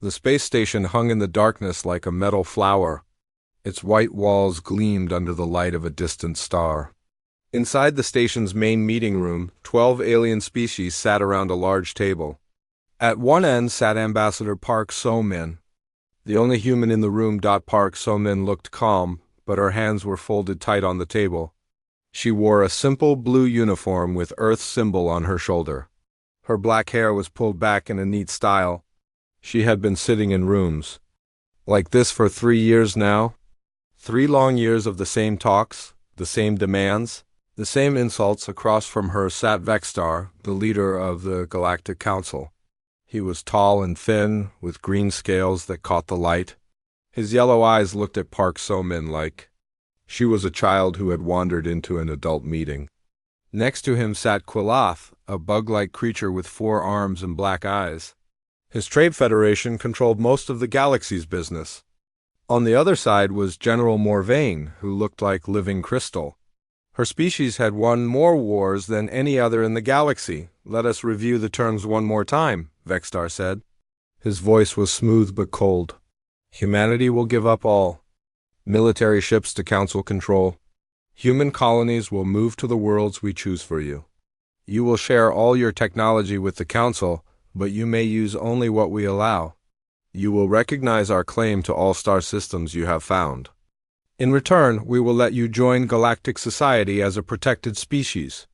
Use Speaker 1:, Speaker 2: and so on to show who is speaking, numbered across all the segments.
Speaker 1: The space station hung in the darkness like a metal flower. Its white walls gleamed under the light of a distant star. Inside the station's main meeting room, 12 alien species sat around a large table. At one end sat Ambassador Park So-min, the only human in the room. Park So-min looked calm, but her hands were folded tight on the table. She wore a simple blue uniform with Earth's symbol on her shoulder. Her black hair was pulled back in a neat style. She had been sitting in rooms like this for 3 years now. 3 long years of the same talks, the same demands, the same insults. Across from her sat Vextar, the leader of the Galactic Council. He was tall and thin, with green scales that caught the light. His yellow eyes looked at Park So-min like she was a child who had wandered into an adult meeting. Next to him sat Quilath, a bug-like creature with 4 arms and black eyes. His trade federation controlled most of the galaxy's business. On the other side was General Morvain, who looked like living crystal. Her species had won more wars than any other in the galaxy. Let us review the terms one more time, Vextar said. His voice was smooth but cold. Humanity will give up all. Military ships to council control. Human colonies will move to the worlds we choose for you. You will share all your technology with the council, but you may use only what we allow. You will recognize our claim to all star systems you have found. In return, we will let you join galactic society as a protected species.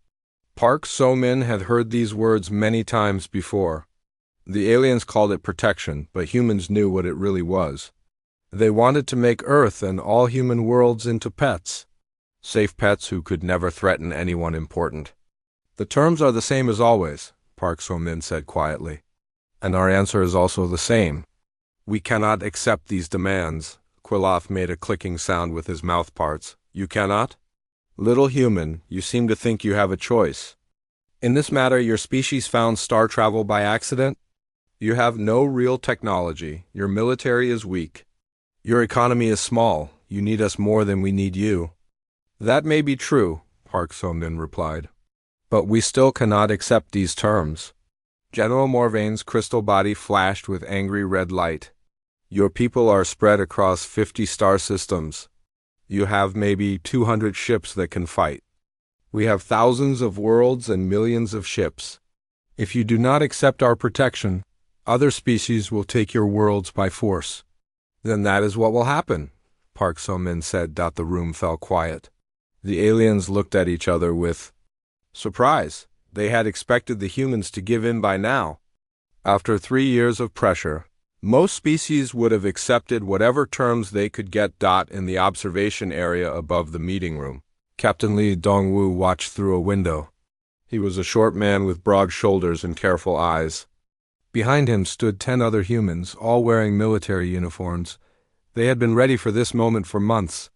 Speaker 1: Park So-min had heard these words many times before. The aliens called it protection, but humans knew what it really was. They wanted to make Earth and all human worlds into pets. Safe pets who could never threaten anyone important. The terms are the same as always, Park So-min said quietly. And our answer is also the same. We cannot accept these demands. Quilath made a clicking sound with his mouth parts. You cannot? Little human, you seem to think you have a choice. In this matter, your species found star travel by accident? You have no real technology. Your military is weak. Your economy is small. You need us more than we need you. That may be true, Park So-min replied. But we still cannot accept these terms. General Morvain's crystal body flashed with angry red light. Your people are spread across 50 star systems. You have maybe 200 ships that can fight. We have thousands of worlds and millions of ships. If you do not accept our protection, other species will take your worlds by force. Then that is what will happen, Park So-min said. The room fell quiet. The aliens looked at each other with surprise. They had expected the humans to give in by now. After 3 years of pressure, most species would have accepted whatever terms they could get. In the observation area above the meeting room, Captain Lee Dongwu watched through a window. He was a short man with broad shoulders and careful eyes. Behind him stood 10 other humans, all wearing military uniforms. They had been ready for this moment for months.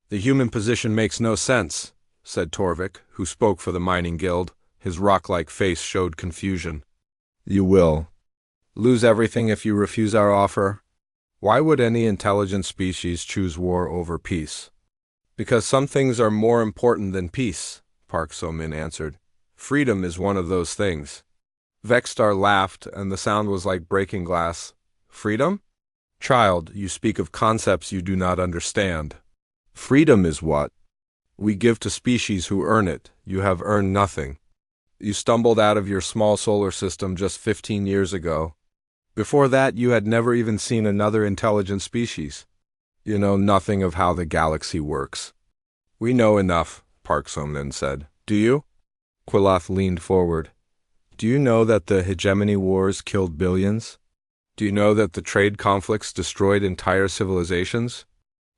Speaker 1: The human position makes no sense, said Torvik, who spoke for the mining guild. His rock-like face showed confusion. You will lose everything if you refuse our offer. Why would any intelligent species choose war over peace? Because some things are more important than peace, Park So-min answered. Freedom is one of those things. Vextar laughed, and the sound was like breaking glass. Freedom? Child, you speak of concepts you do not understand. Freedom is what we give to species who earn it. You have earned nothing. You stumbled out of your small solar system just 15 years ago. Before that, you had never even seen another intelligent species. You know nothing of how the galaxy works. We know enough, Park So-min said. Do you? Quilath leaned forward. Do you know that the hegemony wars killed billions? Do you know that the trade conflicts destroyed entire civilizations?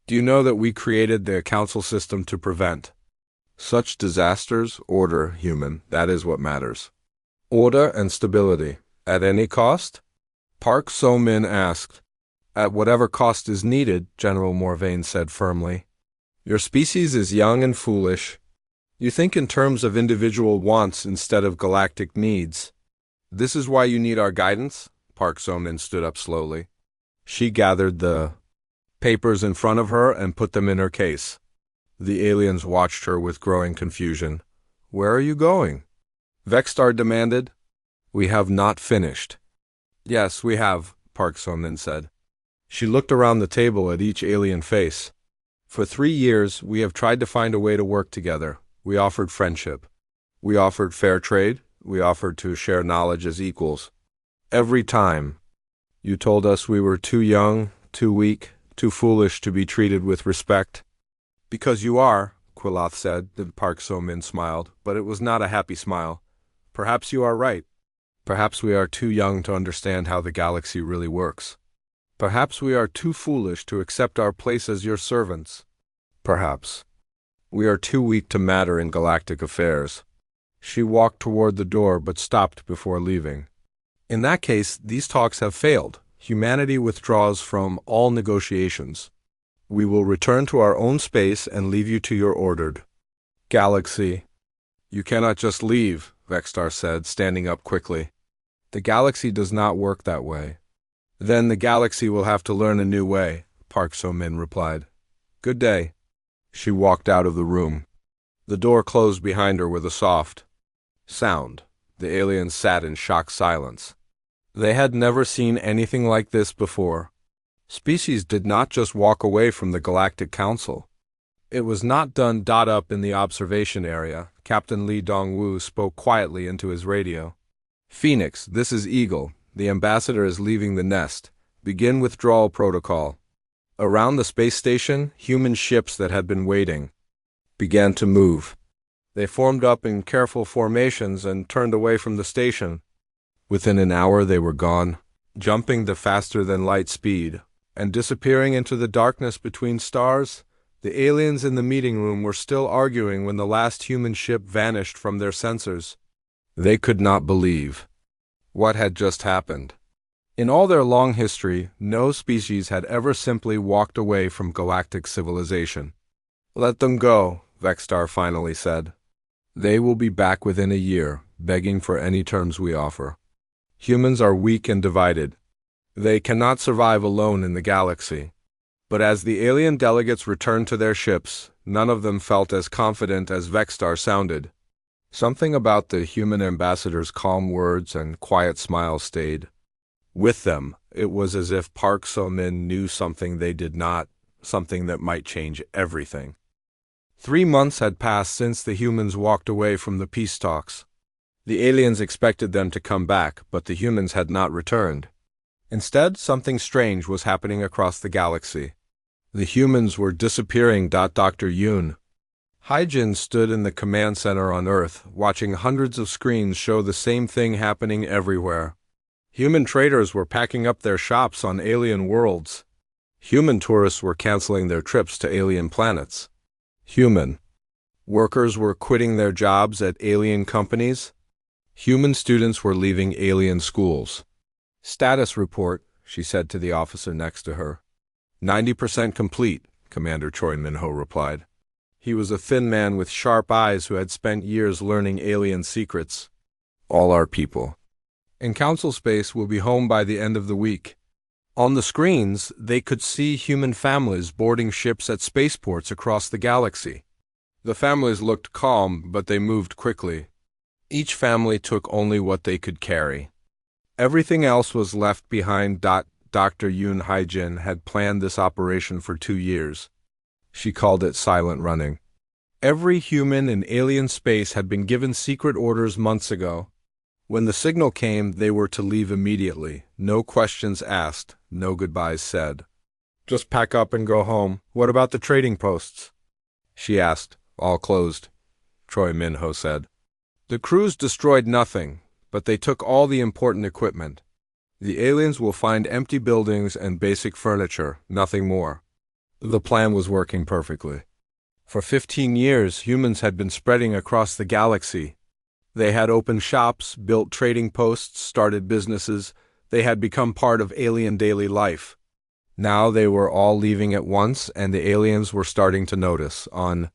Speaker 1: Do you know that we created the council system to prevent such disasters? Order, human, that is what matters. Order and stability. At any cost? Park So-min asked. At whatever cost is needed, General Morvain said firmly. Your species is young and foolish. You think in terms of individual wants instead of galactic needs. This is why you need our guidance? Park So-min stood up slowly. She gathered the papers in front of her and put them in her case. The aliens watched her with growing confusion. Where are you going? Vextar demanded. We have not finished. Yes, we have, Park So-min said. She looked around the table at each alien face. For 3 years, we have tried to find a way to work together. We offered friendship. We offered fair trade. We offered to share knowledge as equals. Every time, you told us we were too young, too weak, too foolish to be treated with respect. Because you are, Quiloth said. Park So-min smiled, but it was not a happy smile. Perhaps you are right. Perhaps we are too young to understand how the galaxy really works. Perhaps we are too foolish to accept our place as your servants. Perhaps we are too weak to matter in galactic affairs. She walked toward the door but stopped before leaving. In that case, these talks have failed. Humanity withdraws from all negotiations. We will return to our own space and leave you to your ordered galaxy. You cannot just leave, Vexstar said, standing up quickly. The galaxy does not work that way. Then the galaxy will have to learn a new way, Park So-min replied. Good day. She walked out of the room. The door closed behind her with a soft sound. The aliens sat in shocked silence. They had never seen anything like this before. Species did not just walk away from the Galactic Council. It was not done. Up in the observation area, Captain Lee Dong-woo spoke quietly into his radio. Phoenix, this is Eagle. The ambassador is leaving the nest. Begin withdrawal protocol. Around the space station, human ships that had been waiting began to move. They formed up in careful formations and turned away from the station. Within an hour they were gone, jumping the faster-than-light speed, and disappearing into the darkness between stars. The aliens in the meeting room were still arguing when the last human ship vanished from their sensors. They could not believe what had just happened. In all their long history, no species had ever simply walked away from galactic civilization. Let them go, Vexstar finally said. They will be back within a year, begging for any terms we offer. Humans are weak and divided. They cannot survive alone in the galaxy. But as the alien delegates returned to their ships, none of them felt as confident as Vexstar sounded. Something about the human ambassador's calm words and quiet smile stayed with them. It was as if Park So-min knew something they did not, something that might change everything. 3 months had passed since the humans walked away from the peace talks. The aliens expected them to come back, but the humans had not returned. Instead, something strange was happening across the galaxy. The humans were disappearing. Dr. Yoon Haijin stood in the command center on Earth, watching hundreds of screens show the same thing happening everywhere. Human traders were packing up their shops on alien worlds. Human tourists were canceling their trips to alien planets. Human workers were quitting their jobs at alien companies. Human students were leaving alien schools. Status report, she said to the officer next to her. 90% complete, Commander Choi Min-ho replied. He was a thin man with sharp eyes who had spent years learning alien secrets. All our people in council space will be home by the end of the week. On the screens, they could see human families boarding ships at spaceports across the galaxy. The families looked calm, but they moved quickly. Each family took only what they could carry. Everything else was left behind. Dr. Yoon Haijin had planned this operation for 2 years. She called it silent running. Every human in alien space had been given secret orders months ago. When the signal came, they were to leave immediately. No questions asked, no goodbyes said. Just pack up and go home. What about the trading posts? She asked. All closed, Choi Min-ho said. The crews destroyed nothing, but they took all the important equipment. The aliens will find empty buildings and basic furniture, nothing more. The plan was working perfectly. For 15 years, humans had been spreading across the galaxy. They had opened shops, built trading posts, started businesses. They had become part of alien daily life. Now they were all leaving at once, and the aliens were starting to notice. On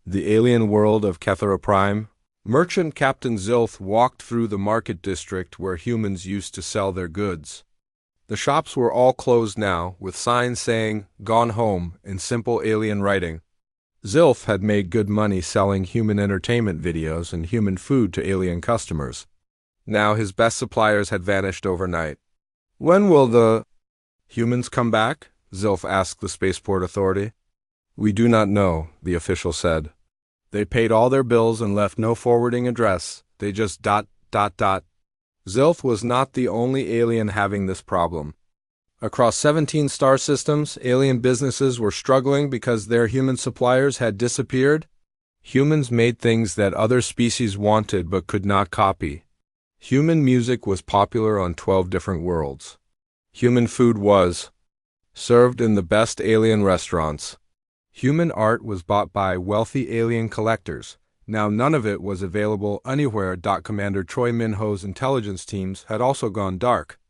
Speaker 1: the alien world of Kethera Prime, merchant Captain Zilth walked through the market district where humans used to sell their goods. The shops were all closed now, with signs saying, "Gone home," in simple alien writing. Zilf had made good money selling human entertainment videos and human food to alien customers. Now his best suppliers had vanished overnight. When will the humans come back? Zilf asked the Spaceport Authority. We do not know, the official said. They paid all their bills and left no forwarding address. They just ... Zilf was not the only alien having this problem. Across 17 star systems, alien businesses were struggling because their human suppliers had disappeared. Humans made things that other species wanted but could not copy. Human music was popular on 12 different worlds. Human food was served in the best alien restaurants. Human art was bought by wealthy alien collectors. Now none of it was available anywhere. Commander Choi Min-ho's intelligence teams had also gone dark.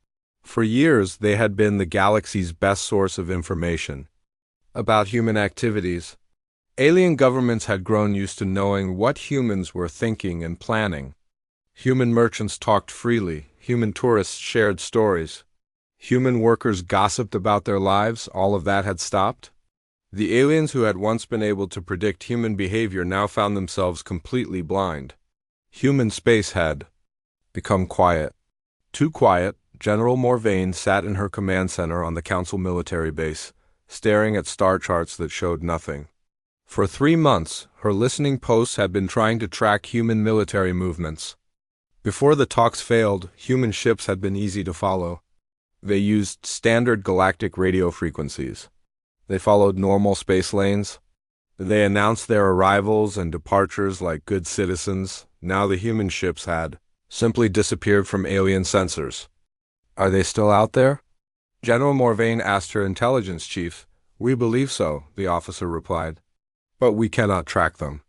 Speaker 1: For years, they had been the galaxy's best source of information about human activities. Alien governments had grown used to knowing what humans were thinking and planning. Human merchants talked freely. Human tourists shared stories. Human workers gossiped about their lives. All of that had stopped. The aliens who had once been able to predict human behavior now found themselves completely blind. Human space had become quiet. Too quiet. General Morvain sat in her command center on the Council military base, staring at star charts that showed nothing. For 3 months, her listening posts had been trying to track human military movements. Before the talks failed, human ships had been easy to follow. They used standard galactic radio frequencies. They followed normal space lanes. They announced their arrivals and departures like good citizens. Now the human ships had simply disappeared from alien sensors. Are they still out there? General Morvain asked her intelligence chief. We believe so, the officer replied. But we cannot track them.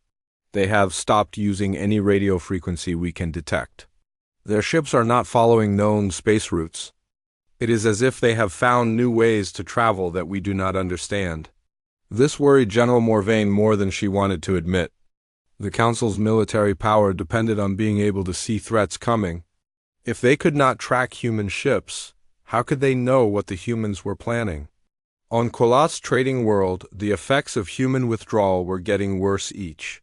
Speaker 1: They have stopped using any radio frequency we can detect. Their ships are not following known space routes. It is as if they have found new ways to travel that we do not understand. This worried General Morvain more than she wanted to admit. The Council's military power depended on being able to see threats coming. If they could not track human ships, how could they know what the humans were planning? On Quloth's trading world, the effects of human withdrawal were getting worse each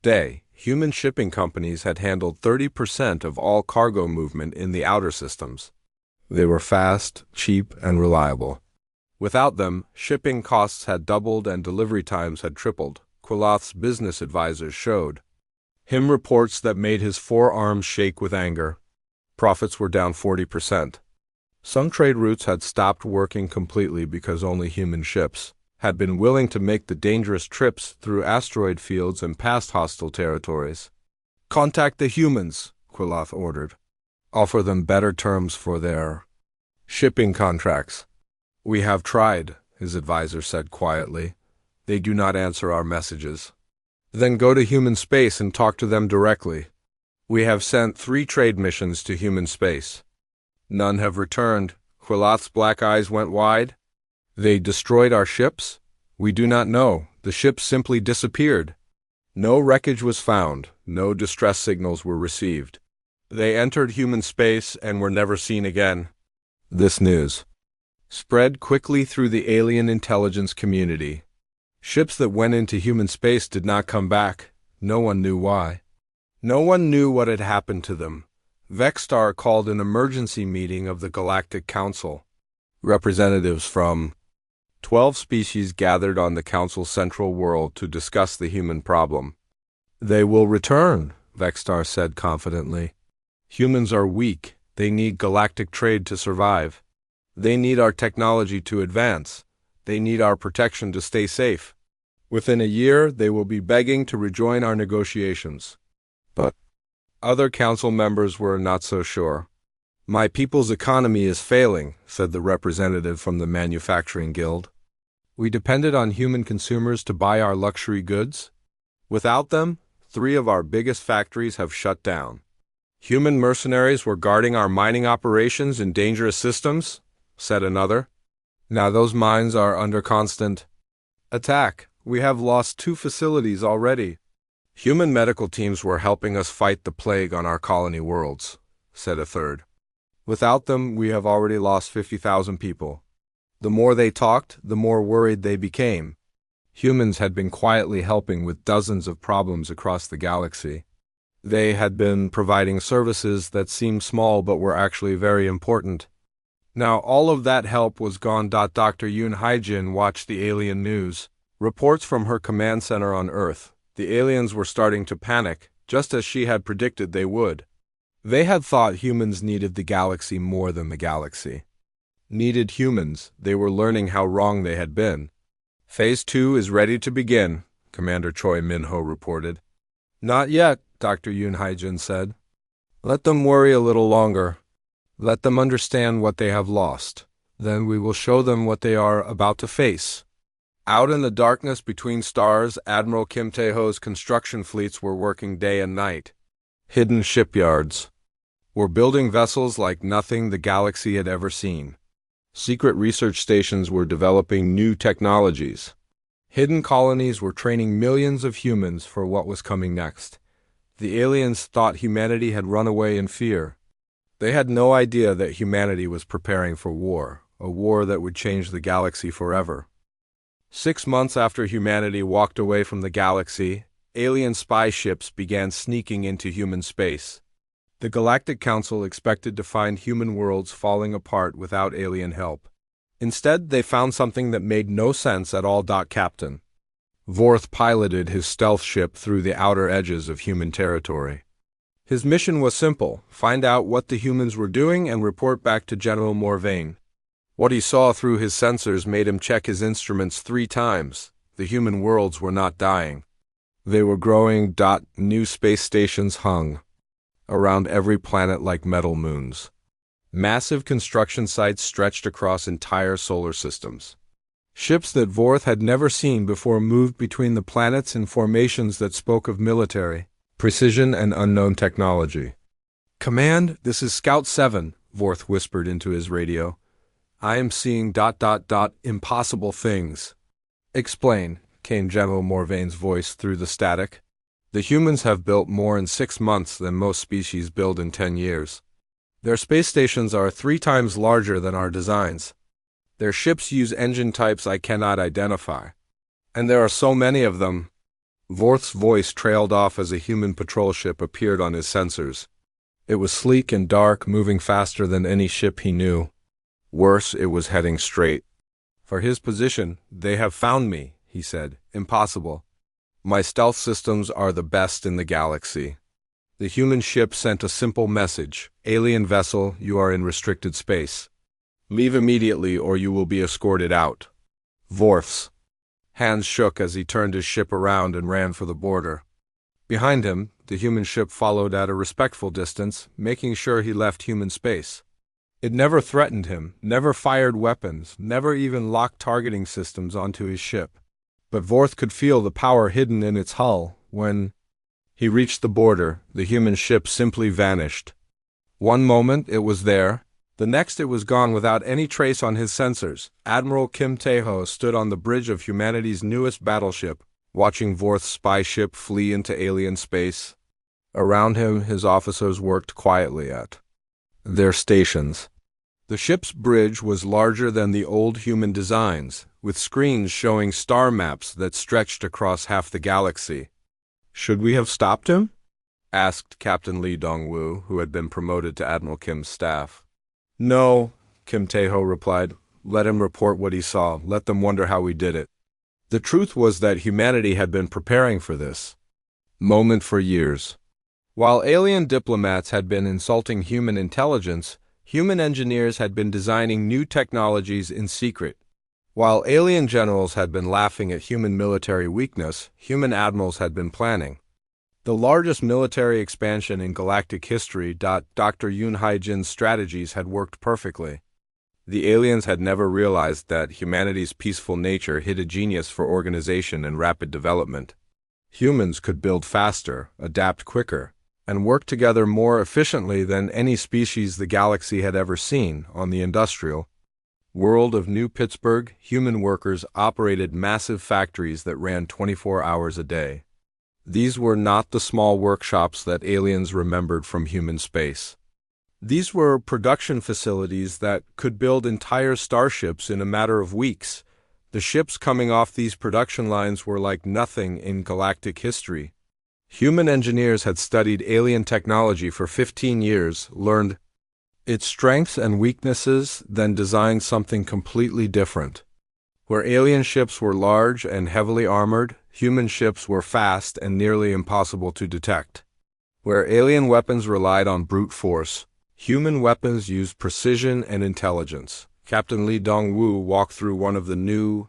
Speaker 1: day. Human shipping companies had handled 30% of all cargo movement in the outer systems. They were fast, cheap, and reliable. Without them, shipping costs had doubled and delivery times had tripled, Quloth's business advisors showed him reports that made his forearms shake with anger. Profits were down 40%. Some trade routes had stopped working completely because only human ships had been willing to make the dangerous trips through asteroid fields and past hostile territories. Contact the humans, Quloth ordered. Offer them better terms for their shipping contracts. We have tried, his advisor said quietly. They do not answer our messages. Then go to human space and talk to them directly. We have sent 3 trade missions to human space. None have returned. Quloth's black eyes went wide. They destroyed our ships? We do not know. The ships simply disappeared. No wreckage was found. No distress signals were received. They entered human space and were never seen again. This news spread quickly through the alien intelligence community. Ships that went into human space did not come back. No one knew why. No one knew what had happened to them. Vexstar called an emergency meeting of the Galactic Council. Representatives from 12 species gathered on the Council's central world to discuss the human problem. They will return, Vexstar said confidently. Humans are weak. They need galactic trade to survive. They need our technology to advance. They need our protection to stay safe. Within a year, they will be begging to rejoin our negotiations. But other council members were not so sure. My people's economy is failing, said the representative from the Manufacturing Guild. We depended on human consumers to buy our luxury goods. Without them, 3 of our biggest factories have shut down. Human mercenaries were guarding our mining operations in dangerous systems, said another. Now those mines are under constant attack. We have lost 2 facilities already. Human medical teams were helping us fight the plague on our colony worlds, said a third. Without them, we have already lost 50,000 people. The more they talked, the more worried they became. Humans had been quietly helping with dozens of problems across the galaxy. They had been providing services that seemed small but were actually very important. Now all of that help was gone. Dr. Yoon Haijin watched the alien news. Reports from her command center on Earth. The aliens were starting to panic, just as she had predicted they would. They had thought humans needed the galaxy more than the galaxy needed humans. They were learning how wrong they had been. Phase 2 is ready to begin, Commander Choi Min-ho reported. Not yet, Dr. Yoon Haijin said. Let them worry a little longer. Let them understand what they have lost. Then we will show them what they are about to face. Out in the darkness between stars, Admiral Kim Tae-ho's construction fleets were working day and night. Hidden shipyards were building vessels like nothing the galaxy had ever seen. Secret research stations were developing new technologies. Hidden colonies were training millions of humans for what was coming next. The aliens thought humanity had run away in fear. They had no idea that humanity was preparing for war, a war that would change the galaxy forever. 6 months after humanity walked away from the galaxy, alien spy ships began sneaking into human space. The Galactic Council expected to find human worlds falling apart without alien help. Instead, they found something that made no sense at all. Captain Vorth piloted his stealth ship through the outer edges of human territory. His mission was simple: find out what the humans were doing and report back to General Morvain. What he saw through his sensors made him check his instruments 3 times. The human worlds were not dying. They were growing. New space stations hung around every planet like metal moons. Massive construction sites stretched across entire solar systems. Ships that Vorth had never seen before moved between the planets in formations that spoke of military precision and unknown technology. Command, this is Scout 7, Vorth whispered into his radio. I am seeing ... impossible things. Explain, came General Morvain's voice through the static. The humans have built more in 6 months than most species build in 10 years. Their space stations are 3 times larger than our designs. Their ships use engine types I cannot identify. And there are so many of them. Vorth's voice trailed off as a human patrol ship appeared on his sensors. It was sleek and dark, moving faster than any ship he knew. Worse, it was heading straight for his position. They have found me, he said. Impossible. My stealth systems are the best in the galaxy. The human ship sent a simple message. Alien vessel, you are in restricted space. Leave immediately or you will be escorted out. Vorth's hands shook as he turned his ship around and ran for the border. Behind him, the human ship followed at a respectful distance, making sure he left human space. It never threatened him, never fired weapons, never even locked targeting systems onto his ship. But Vorth could feel the power hidden in its hull. When he reached the border, the human ship simply vanished. One moment it was there, the next it was gone without any trace on his sensors. Admiral Kim Tae-ho stood on the bridge of humanity's newest battleship, watching Vorth's spy ship flee into alien space. Around him, his officers worked quietly at their stations. The ship's bridge was larger than the old human designs, with screens showing star maps that stretched across half the galaxy. Should we have stopped him? Asked Captain Lee Dong-woo, who had been promoted to Admiral Kim's staff. No, Kim Tae-ho replied. Let him report what he saw. Let them wonder how we did it. The truth was that humanity had been preparing for this moment for years. While alien diplomats had been insulting human intelligence, human engineers had been designing new technologies in secret. While alien generals had been laughing at human military weakness, human admirals had been planning the largest military expansion in galactic history. Dr. Yoon Haijin's strategies had worked perfectly. The aliens had never realized that humanity's peaceful nature hid a genius for organization and rapid development. Humans could build faster, adapt quicker, and work together more efficiently than any species the galaxy had ever seen. On the industrial world of New Pittsburgh, human workers operated massive factories that ran 24 hours a day. These were not the small workshops that aliens remembered from human space. These were production facilities that could build entire starships in a matter of weeks. The ships coming off these production lines were like nothing in galactic history. Human engineers had studied alien technology for 15 years, learned its strengths and weaknesses, then designed something completely different. Where alien ships were large and heavily armored, human ships were fast and nearly impossible to detect. Where alien weapons relied on brute force, human weapons used precision and intelligence. Captain Li Dongwu walked through one of the new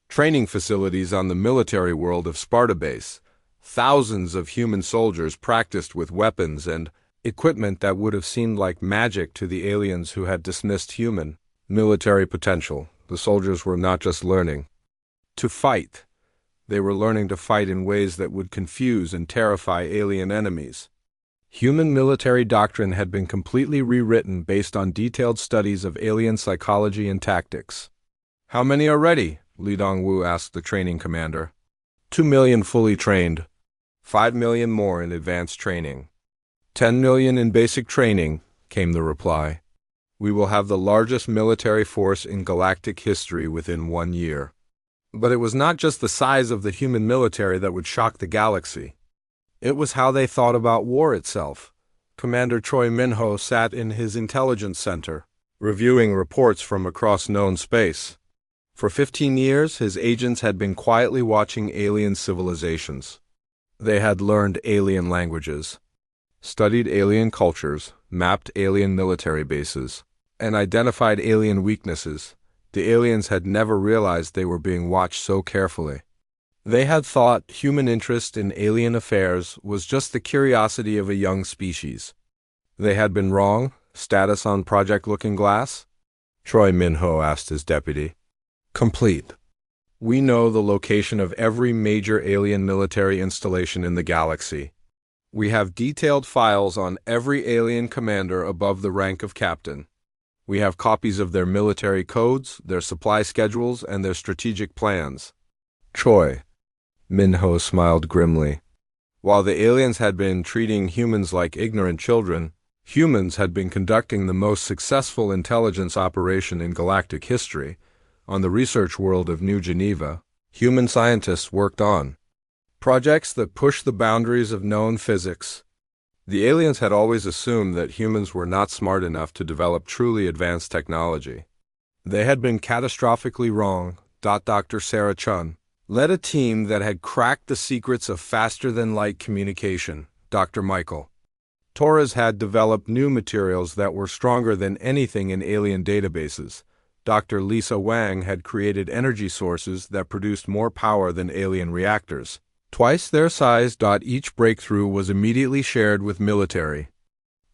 Speaker 1: training facilities on the military world of Sparta Base. Thousands of human soldiers practiced with weapons and equipment that would have seemed like magic to the aliens who had dismissed human military potential. The soldiers were not just learning to fight. They were learning to fight in ways that would confuse and terrify alien enemies. Human military doctrine had been completely rewritten based on detailed studies of alien psychology and tactics. "How many are ready?" Li Dongwu asked the training commander. 2 million fully trained. 5 million more in advanced training. 10 million in basic training, came the reply. We will have the largest military force in galactic history within 1 year. But it was not just the size of the human military that would shock the galaxy. It was how they thought about war itself. Commander Choi Minho sat in his intelligence center, reviewing reports from across known space. For 15 years, his agents had been quietly watching alien civilizations. They had learned alien languages, studied alien cultures, mapped alien military bases, and identified alien weaknesses. The aliens had never realized they were being watched so carefully. They had thought human interest in alien affairs was just the curiosity of a young species. They had been wrong. Status on Project Looking Glass? Choi Minho asked his deputy. Complete. We know the location of every major alien military installation in the galaxy. We have detailed files on every alien commander above the rank of captain. We have copies of their military codes, their supply schedules, and their strategic plans. Choi. Minho smiled grimly. While the aliens had been treating humans like ignorant children, humans had been conducting the most successful intelligence operation in galactic history. On the research world of New Geneva, human scientists worked on projects that pushed the boundaries of known physics. The aliens had always assumed that humans were not smart enough to develop truly advanced technology. They had been catastrophically wrong. Dr. Sarah Chun led a team that had cracked the secrets of faster-than-light communication. Dr. Michael Torres had developed new materials that were stronger than anything in alien databases. Dr. Lisa Wang had created energy sources that produced more power than alien reactors, twice their size. Each breakthrough was immediately shared with military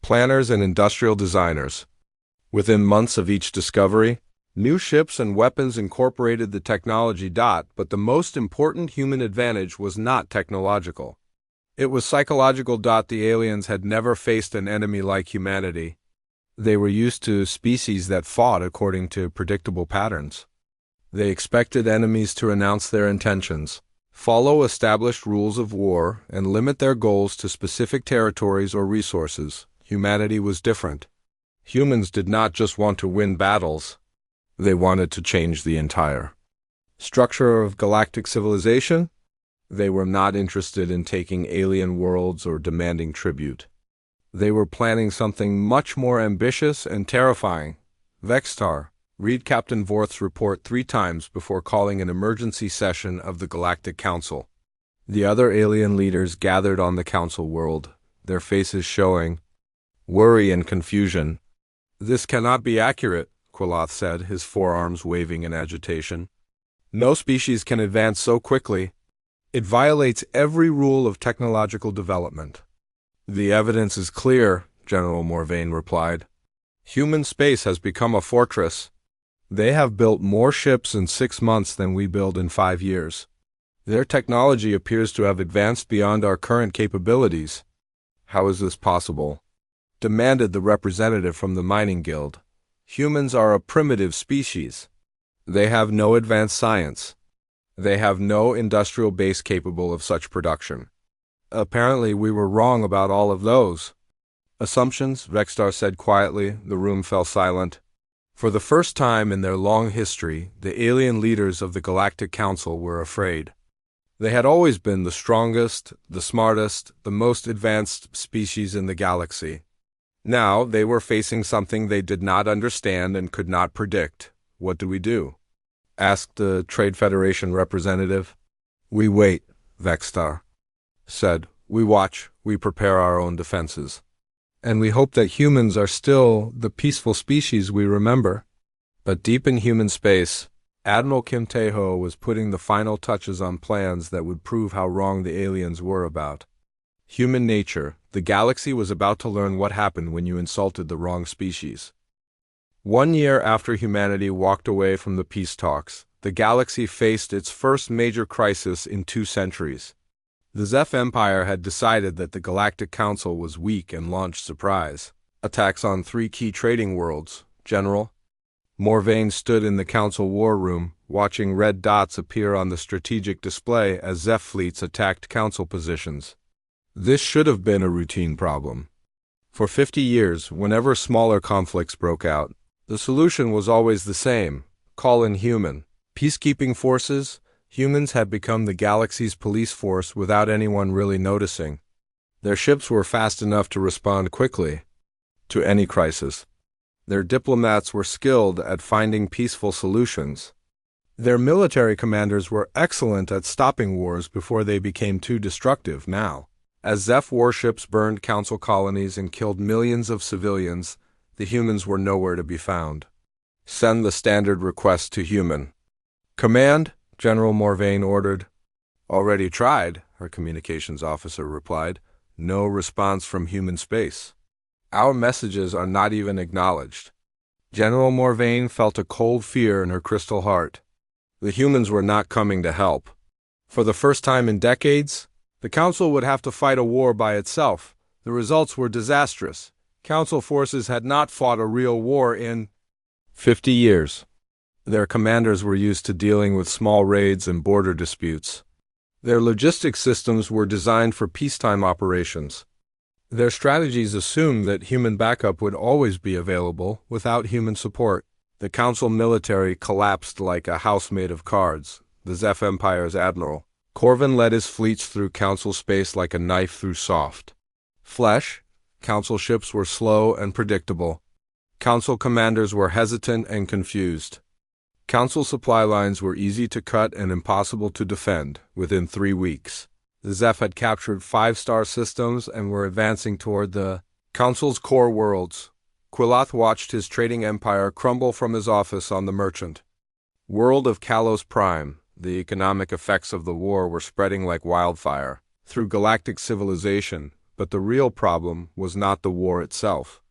Speaker 1: planners and industrial designers. Within months of each discovery, new ships and weapons incorporated the technology. But the most important human advantage was not technological. It was psychological. The aliens had never faced an enemy like humanity. They were used to species that fought according to predictable patterns. They expected enemies to announce their intentions, follow established rules of war, and limit their goals to specific territories or resources. Humanity was different. Humans did not just want to win battles. They wanted to change the entire structure of galactic civilization. They were not interested in taking alien worlds or demanding tribute. They were planning something much more ambitious and terrifying. Vextar, read Captain Vorth's report 3 times before calling an emergency session of the Galactic Council. The other alien leaders gathered on the council world, their faces showing worry and confusion. This cannot be accurate, Qualoth said, his forearms waving in agitation. No species can advance so quickly. It violates every rule of technological development. The evidence is clear, General Morvain replied. Human space has become a fortress. They have built more ships in 6 months than we build in 5 years. Their technology appears to have advanced beyond our current capabilities. How is this possible? Demanded the representative from the mining guild. Humans are a primitive species. They have no advanced science. They have no industrial base capable of such production. Apparently we were wrong about all of those assumptions, Vextar said quietly. The room fell silent. For the first time in their long history, the alien leaders of the Galactic Council were afraid. They had always been the strongest, the smartest, the most advanced species in the galaxy. Now they were facing something they did not understand and could not predict. "What do we do?" asked the Trade Federation representative. "We wait," Vexstar said. "We watch, we prepare our own defenses. And we hope that humans are still the peaceful species we remember." But deep in human space, Admiral Kim Tae-ho was putting the final touches on plans that would prove how wrong the aliens were about human nature. The galaxy was about to learn what happened when you insulted the wrong species. 1 year after humanity walked away from the peace talks, the galaxy faced its first major crisis in 2 centuries. The Zeph Empire had decided that the Galactic Council was weak and launched surprise attacks on 3 key trading worlds. General Morvain stood in the Council war room, watching red dots appear on the strategic display as Zeph fleets attacked Council positions. This should have been a routine problem. For 50 years, whenever smaller conflicts broke out, the solution was always the same: call in human peacekeeping forces. Humans had become the galaxy's police force without anyone really noticing. Their ships were fast enough to respond quickly to any crisis. Their diplomats were skilled at finding peaceful solutions. Their military commanders were excellent at stopping wars before they became too destructive. Now, as Zeph warships burned Council colonies and killed millions of civilians, the humans were nowhere to be found. "Send the standard request to human command," General Morvain ordered. "Already tried," her communications officer replied. "No response from human space. Our messages are not even acknowledged." General Morvain felt a cold fear in her crystal heart. The humans were not coming to help. For the first time in decades, the Council would have to fight a war by itself. The results were disastrous. Council forces had not fought a real war in 50 years. Their commanders were used to dealing with small raids and border disputes. Their logistics systems were designed for peacetime operations. Their strategies assumed that human backup would always be available without human support. The Council military collapsed like a house made of cards. The Zeph Empire's admiral Corvin led his fleets through Council space like a knife through soft flesh. Council ships were slow and predictable. Council commanders were hesitant and confused. Council supply lines were easy to cut and impossible to defend. Within 3 weeks, the Zeph had captured 5-star systems and were advancing toward the Council's core worlds. Quiloth watched his trading empire crumble from his office on the merchant world of Kalos Prime. The economic effects of the war were spreading like wildfire through galactic civilization, but the real problem was not the war itself.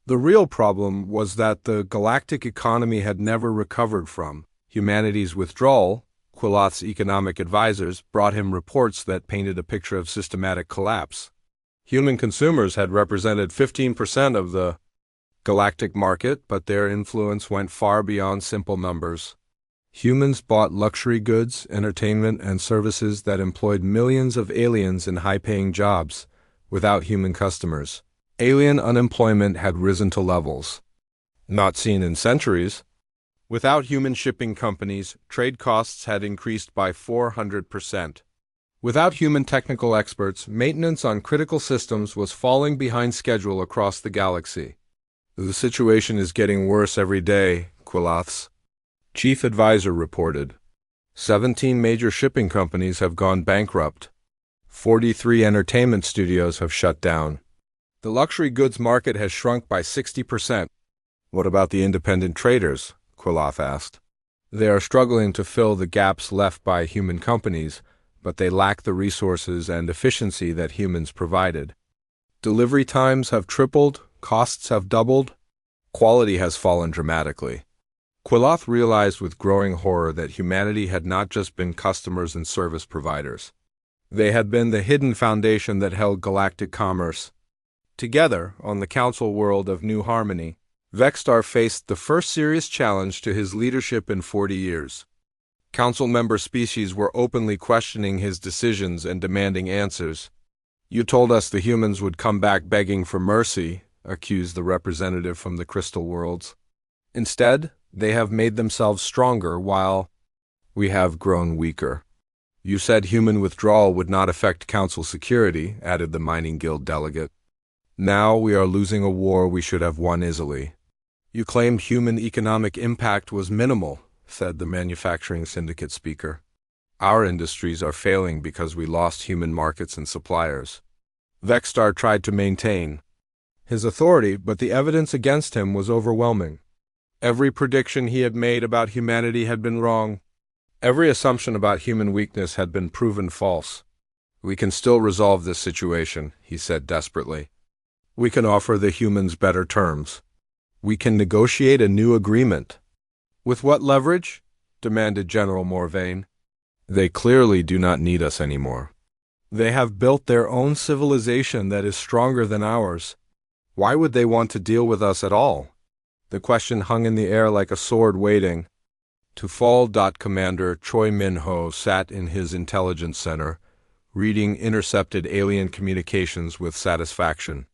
Speaker 1: The real problem was that the galactic economy had never recovered from humanity's withdrawal. Quiloth's economic advisors brought him reports that painted a picture of systematic collapse. Human consumers had represented 15% of the galactic market, but their influence went far beyond simple numbers. Humans bought luxury goods, entertainment, and services that employed millions of aliens in high-paying jobs without human customers. Alien unemployment had risen to levels not seen in centuries. Without human shipping companies, trade costs had increased by 400%. Without human technical experts, maintenance on critical systems was falling behind schedule across the galaxy. "The situation is getting worse every day," Quiloth's chief advisor reported. 17 major shipping companies have gone bankrupt. 43 entertainment studios have shut down. The luxury goods market has shrunk by 60%. "What about the independent traders?" Quiloth asked. "They are struggling to fill the gaps left by human companies, but they lack the resources and efficiency that humans provided. Delivery times have tripled, costs have doubled, quality has fallen dramatically." Quiloth realized with growing horror that humanity had not just been customers and service providers. They had been the hidden foundation that held galactic commerce. Together, on the Council world of New Harmony, Vexstar faced the first serious challenge to his leadership in 40 years. Council member species were openly questioning his decisions and demanding answers. "You told us the humans would come back begging for mercy," accused the representative from the Crystal Worlds. "Instead, they have made themselves stronger while we have grown weaker." "You said human withdrawal would not affect Council security," added the Mining Guild delegate. Now we are losing a war we should have won easily. You claimed human economic impact was minimal, said the manufacturing syndicate speaker. Our industries are failing because we lost human markets and suppliers. Vexstar tried to maintain his authority, but the evidence against him was overwhelming. Every prediction he had made about humanity had been wrong. Every assumption about human weakness had been proven false. We can still resolve this situation, he said desperately. We can offer the humans better terms. We can negotiate a new agreement. With what leverage? Demanded General Morvain. They clearly do not need us anymore. They have built their own civilization that is stronger than ours. Why would they want to deal with us at all? The question hung in the air like a sword waiting to fall. Commander Choi Min-ho sat in his intelligence center, reading intercepted alien communications with satisfaction.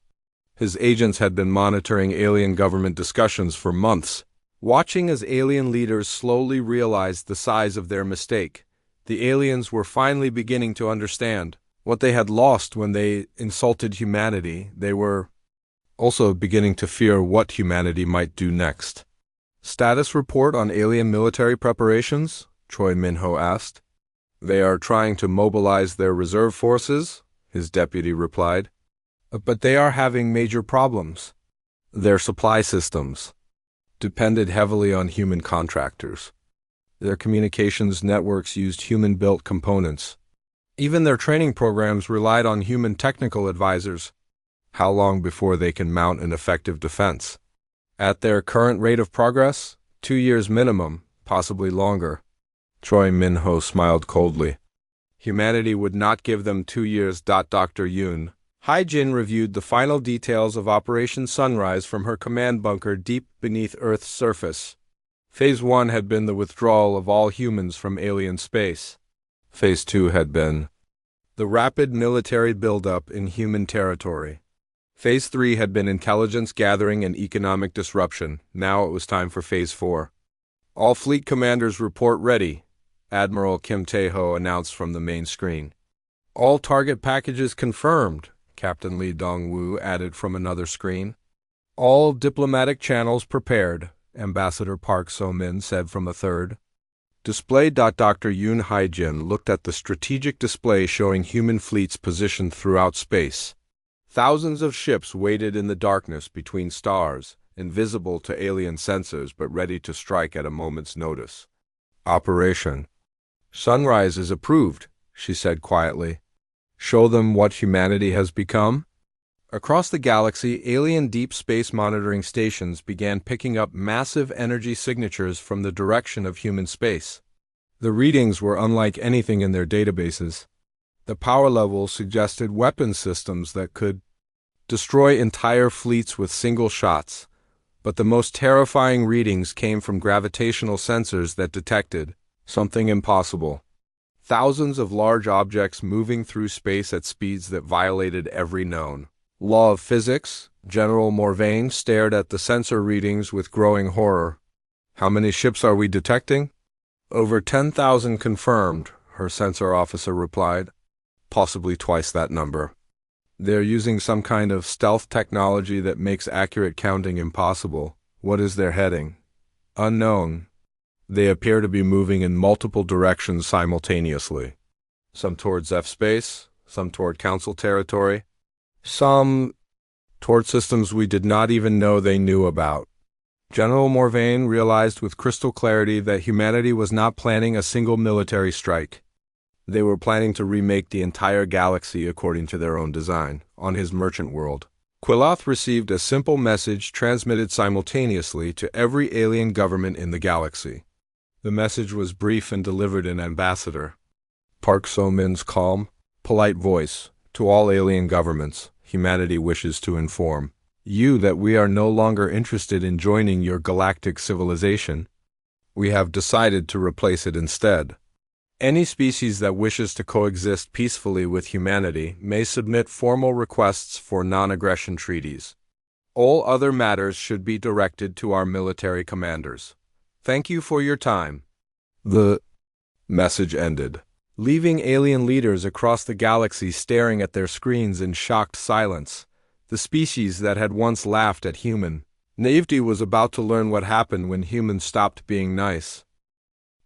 Speaker 1: His agents had been monitoring alien government discussions for months, watching as alien leaders slowly realized the size of their mistake. The aliens were finally beginning to understand what they had lost when they insulted humanity. They were also beginning to fear what humanity might do next. Status report on alien military preparations? Choi Min-ho asked. They are trying to mobilize their reserve forces, his deputy replied. But they are having major problems. Their supply systems depended heavily on human contractors. Their communications networks used human-built components. Even their training programs relied on human technical advisors. How long before they can mount an effective defense? At their current rate of progress, 2 years minimum, possibly longer. Choi Min-ho smiled coldly. Humanity would not give them 2 years. Dr. Yoon Hae-jin reviewed the final details of Operation Sunrise from her command bunker deep beneath Earth's surface. Phase 1 had been the withdrawal of all humans from alien space. Phase 2 had been the rapid military buildup in human territory. Phase 3 had been intelligence gathering and economic disruption. Now it was time for Phase 4. All fleet commanders report ready, Admiral Kim Tae-ho announced from the main screen. All target packages confirmed, Captain Lee Dong-woo added from another screen. All diplomatic channels prepared, Ambassador Park So-min said from a third. Display. Dr. Yoon Hae-jin looked at the strategic display showing human fleets positioned throughout space. Thousands of ships waited in the darkness between stars, invisible to alien sensors but ready to strike at a moment's notice. Operation Sunrise is approved, she said quietly. Show them what humanity has become? Across the galaxy, alien deep space monitoring stations began picking up massive energy signatures from the direction of human space. The readings were unlike anything in their databases. The power levels suggested weapon systems that could destroy entire fleets with single shots, but the most terrifying readings came from gravitational sensors that detected something impossible. Thousands of large objects moving through space at speeds that violated every known law of physics. General Morvain stared at the sensor readings with growing horror. How many ships are we detecting? Over 10,000 confirmed, her sensor officer replied. Possibly twice that number. They're using some kind of stealth technology that makes accurate counting impossible. What is their heading? Unknown. They appear to be moving in multiple directions simultaneously. Some towards F-space, some toward Council territory, some toward systems we did not even know they knew about. General Morvain realized with crystal clarity that humanity was not planning a single military strike. They were planning to remake the entire galaxy according to their own design, on his merchant world. Quiloth received a simple message transmitted simultaneously to every alien government in the galaxy. The message was brief and delivered in Ambassador Park So-min's calm, polite voice. To all alien governments, humanity wishes to inform you that we are no longer interested in joining your galactic civilization. We have decided to replace it instead. Any species that wishes to coexist peacefully with humanity may submit formal requests for non-aggression treaties. All other matters should be directed to our military commanders. Thank you for your time. The message ended, leaving alien leaders across the galaxy staring at their screens in shocked silence. The species that had once laughed at human naivety was about to learn what happened when humans stopped being nice.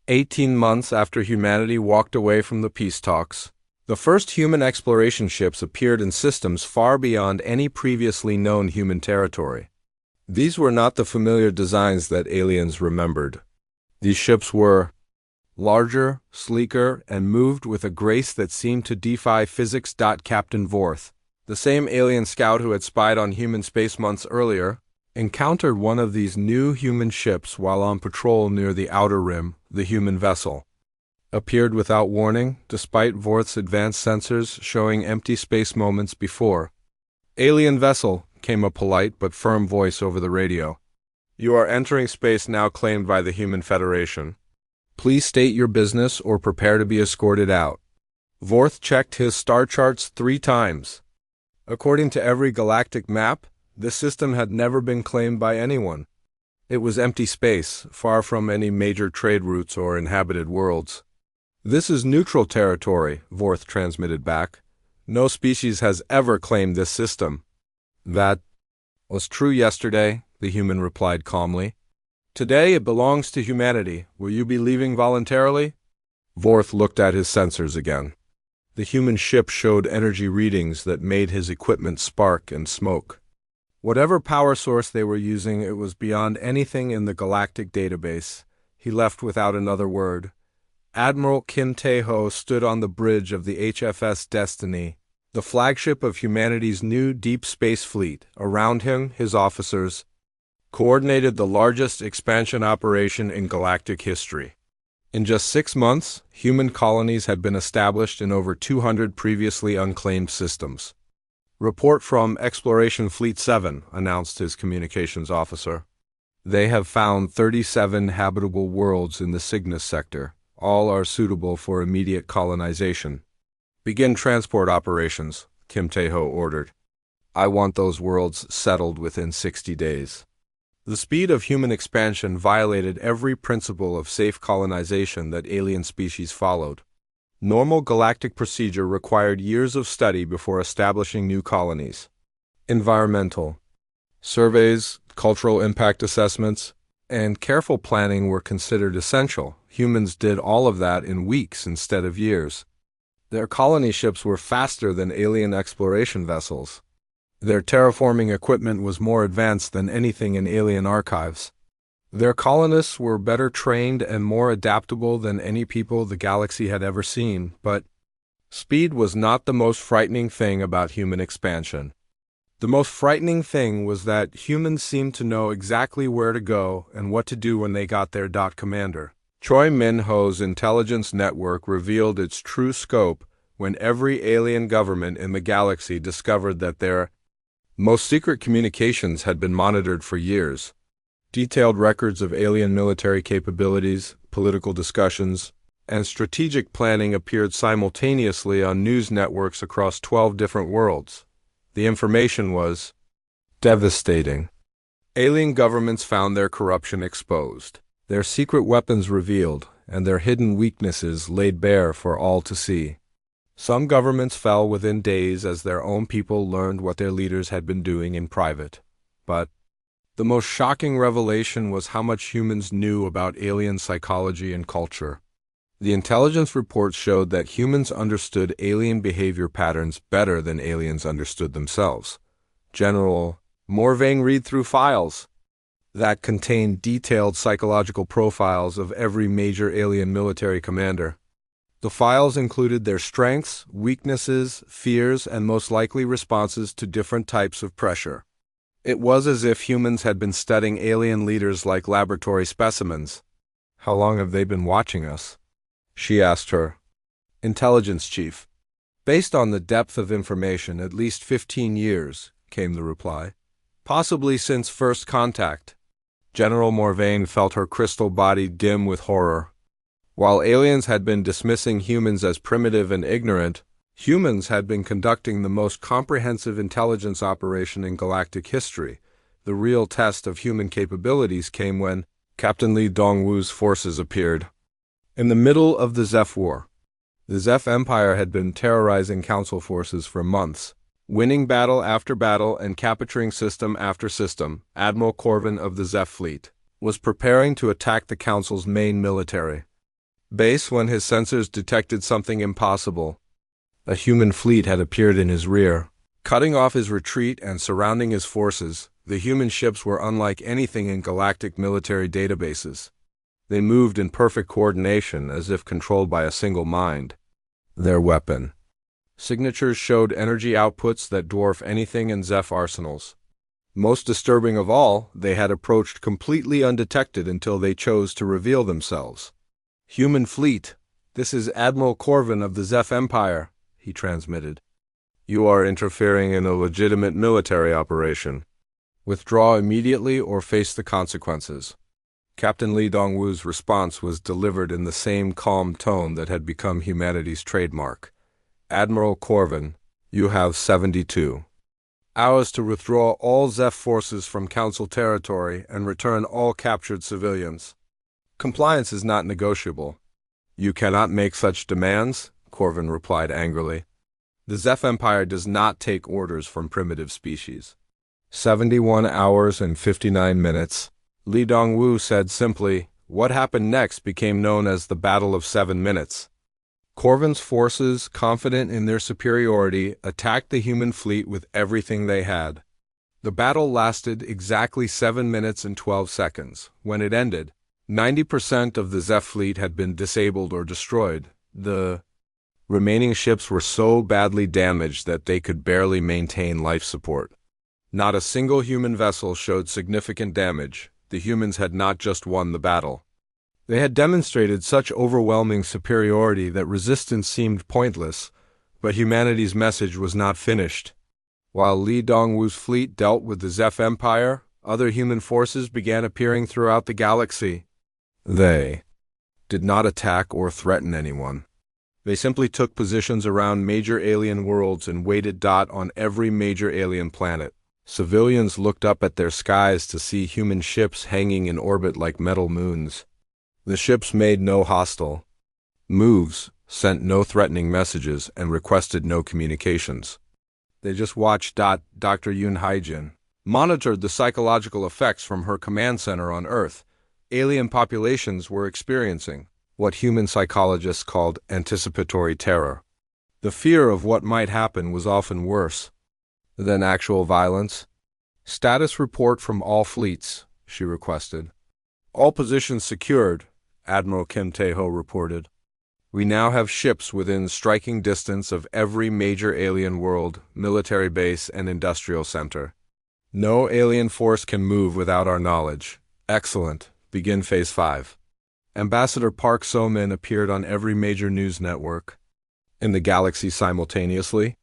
Speaker 1: 18 months after humanity walked away from the peace talks, the first human exploration ships appeared in systems far beyond any previously known human territory. These were not the familiar designs that aliens remembered. These ships were larger, sleeker, and moved with a grace that seemed to defy physics. Captain Vorth, the same alien scout who had spied on human space months earlier, encountered one of these new human ships while on patrol near the Outer Rim. The human vessel appeared without warning, despite Vorth's advanced sensors showing empty space moments before. "Alien vessel," came a polite but firm voice over the radio. "You are entering space now claimed by the Human Federation. Please state your business or prepare to be escorted out." Vorth checked his star charts 3 times. According to every galactic map, this system had never been claimed by anyone. It was empty space, far from any major trade routes or inhabited worlds. "This is neutral territory," Vorth transmitted back. "No species has ever claimed this system." "That was true yesterday," the human replied calmly. "Today it belongs to humanity. Will you be leaving voluntarily?" Vorth looked at his sensors again. The human ship showed energy readings that made his equipment spark and smoke. Whatever power source they were using, it was beyond anything in the galactic database. He left without another word. Admiral Kim Tae-ho stood on the bridge of the HFS Destiny, the flagship of humanity's new deep space fleet. Around him, his officers coordinated the largest expansion operation in galactic history. In just 6 months, human colonies had been established in over 200 previously unclaimed systems. "Report from Exploration Fleet 7, announced his communications officer. "They have found 37 habitable worlds in the Cygnus sector. All are suitable for immediate colonization." "Begin transport operations," Kim Tae-ho ordered. "I want those worlds settled within 60 days. The speed of human expansion violated every principle of safe colonization that alien species followed. Normal galactic procedure required years of study before establishing new colonies. Environmental surveys, cultural impact assessments, and careful planning were considered essential. Humans did all of that in weeks instead of years. Their colony ships were faster than alien exploration vessels. Their terraforming equipment was more advanced than anything in alien archives. Their colonists were better trained and more adaptable than any people the galaxy had ever seen, but speed was not the most frightening thing about human expansion. The most frightening thing was that humans seemed to know exactly where to go and what to do when they got there. Commander Choi Min-ho's intelligence network revealed its true scope when every alien government in the galaxy discovered that their most secret communications had been monitored for years. Detailed records of alien military capabilities, political discussions, and strategic planning appeared simultaneously on news networks across 12 different worlds. The information was devastating. Alien governments found their corruption exposed, their secret weapons revealed, and their hidden weaknesses laid bare for all to see. Some governments fell within days as their own people learned what their leaders had been doing in private. But the most shocking revelation was how much humans knew about alien psychology and culture. The intelligence reports showed that humans understood alien behavior patterns better than aliens understood themselves. General Morvain read through files that contained detailed psychological profiles of every major alien military commander. The files included their strengths, weaknesses, fears, and most likely responses to different types of pressure. It was as if humans had been studying alien leaders like laboratory specimens. "How long have they been watching us?" she asked her intelligence chief. "Based on the depth of information, at least 15 years, came the reply. "Possibly since first contact." General Morvain felt her crystal body dim with horror. While aliens had been dismissing humans as primitive and ignorant, humans had been conducting the most comprehensive intelligence operation in galactic history. The real test of human capabilities came when Captain Lee Dongwoo's forces appeared. In the middle of the Zeph War, the Zeph Empire had been terrorizing Council forces for months. Winning battle after battle and capturing system after system, Admiral Corvin of the Zeph fleet was preparing to attack the Council's main military base when his sensors detected something impossible. A human fleet had appeared in his rear, cutting off his retreat and surrounding his forces. The human ships were unlike anything in galactic military databases. They moved in perfect coordination, as if controlled by a single mind. Their weapon signatures showed energy outputs that dwarf anything in Zeph arsenals. Most disturbing of all, they had approached completely undetected until they chose to reveal themselves. "Human fleet, this is Admiral Corvin of the Zeph Empire," he transmitted. "You are interfering in a legitimate military operation. Withdraw immediately or face the consequences." Captain Li Dongwu's response was delivered in the same calm tone that had become humanity's trademark. "Admiral Corvin, you have 72 hours to withdraw all Zeph forces from Council territory and return all captured civilians. Compliance is not negotiable." "You cannot make such demands," Corvin replied angrily. "The Zeph Empire does not take orders from primitive species." 71 hours and 59 minutes. Li Dongwu said simply. What happened next became known as the Battle of 7 Minutes. Corvin's forces, confident in their superiority, attacked the human fleet with everything they had. The battle lasted exactly 7 minutes and 12 seconds. When it ended, 90% of the Zeph fleet had been disabled or destroyed. The remaining ships were so badly damaged that they could barely maintain life support. Not a single human vessel showed significant damage. The humans had not just won the battle. They had demonstrated such overwhelming superiority that resistance seemed pointless, but humanity's message was not finished. While Li Dongwu's fleet dealt with the Zeph Empire, other human forces began appearing throughout the galaxy. They did not attack or threaten anyone. They simply took positions around major alien worlds and waited on every major alien planet. Civilians looked up at their skies to see human ships hanging in orbit like metal moons. The ships made no hostile moves, sent no threatening messages, and requested no communications. They just watched. Dr. Yun Haijin monitored the psychological effects from her command center on Earth. Alien populations were experiencing what human psychologists called anticipatory terror. The fear of what might happen was often worse than actual violence. "Status report from all fleets," she requested. "All positions secured," Admiral Kim Tae-ho reported. "We now have ships within striking distance of every major alien world, military base, and industrial center. No alien force can move without our knowledge." "Excellent. Begin Phase 5. Ambassador Park So-min appeared on every major news network in the galaxy simultaneously.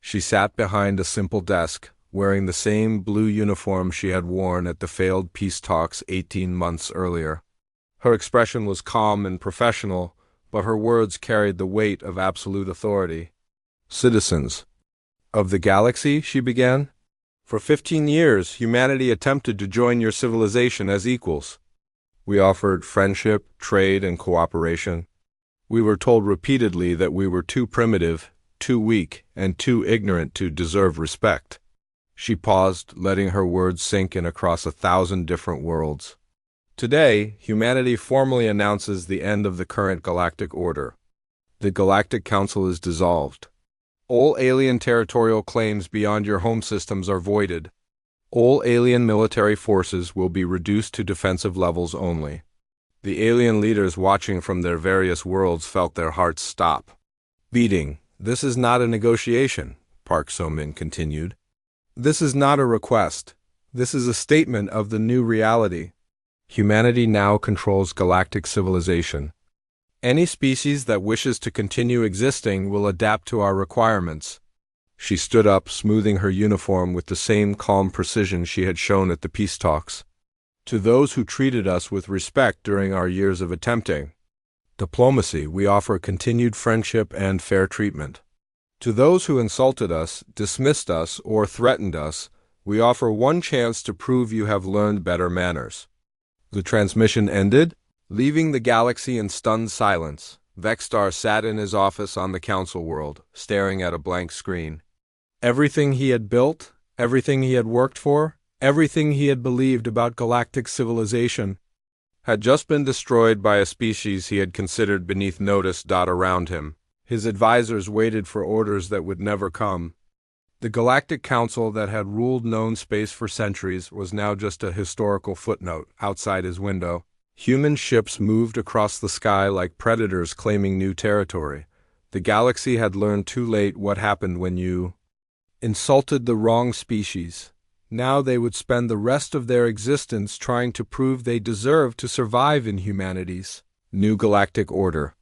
Speaker 1: She sat behind a simple desk, wearing the same blue uniform she had worn at the failed peace talks 18 months earlier. Her expression was calm and professional, but her words carried the weight of absolute authority. "Citizens of the galaxy," she began, "for 15 years humanity attempted to join your civilization as equals. We offered friendship, trade, and cooperation. We were told repeatedly that we were too primitive, too weak, and too ignorant to deserve respect." She paused, letting her words sink in across 1,000 different worlds. "Today, humanity formally announces the end of the current galactic order. The Galactic Council is dissolved. All alien territorial claims beyond your home systems are voided. All alien military forces will be reduced to defensive levels only." The alien leaders watching from their various worlds felt their hearts stop beating. "This is not a negotiation," Park So-min continued. "This is not a request. This is a statement of the new reality. Humanity now controls galactic civilization. Any species that wishes to continue existing will adapt to our requirements." She stood up, smoothing her uniform with the same calm precision she had shown at the peace talks. "To those who treated us with respect during our years of attempting diplomacy, we offer continued friendship and fair treatment. To those who insulted us, dismissed us, or threatened us, we offer one chance to prove you have learned better manners." The transmission ended. Leaving the galaxy in stunned silence, Vexstar sat in his office on the Council world, staring at a blank screen. Everything he had built, everything he had worked for, everything he had believed about galactic civilization had just been destroyed by a species he had considered beneath notice. Around him, his advisors waited for orders that would never come. The Galactic Council that had ruled known space for centuries was now just a historical footnote outside his window. Human ships moved across the sky like predators claiming new territory. The galaxy had learned too late what happened when you insulted the wrong species. Now they would spend the rest of their existence trying to prove they deserved to survive in humanity's new galactic order.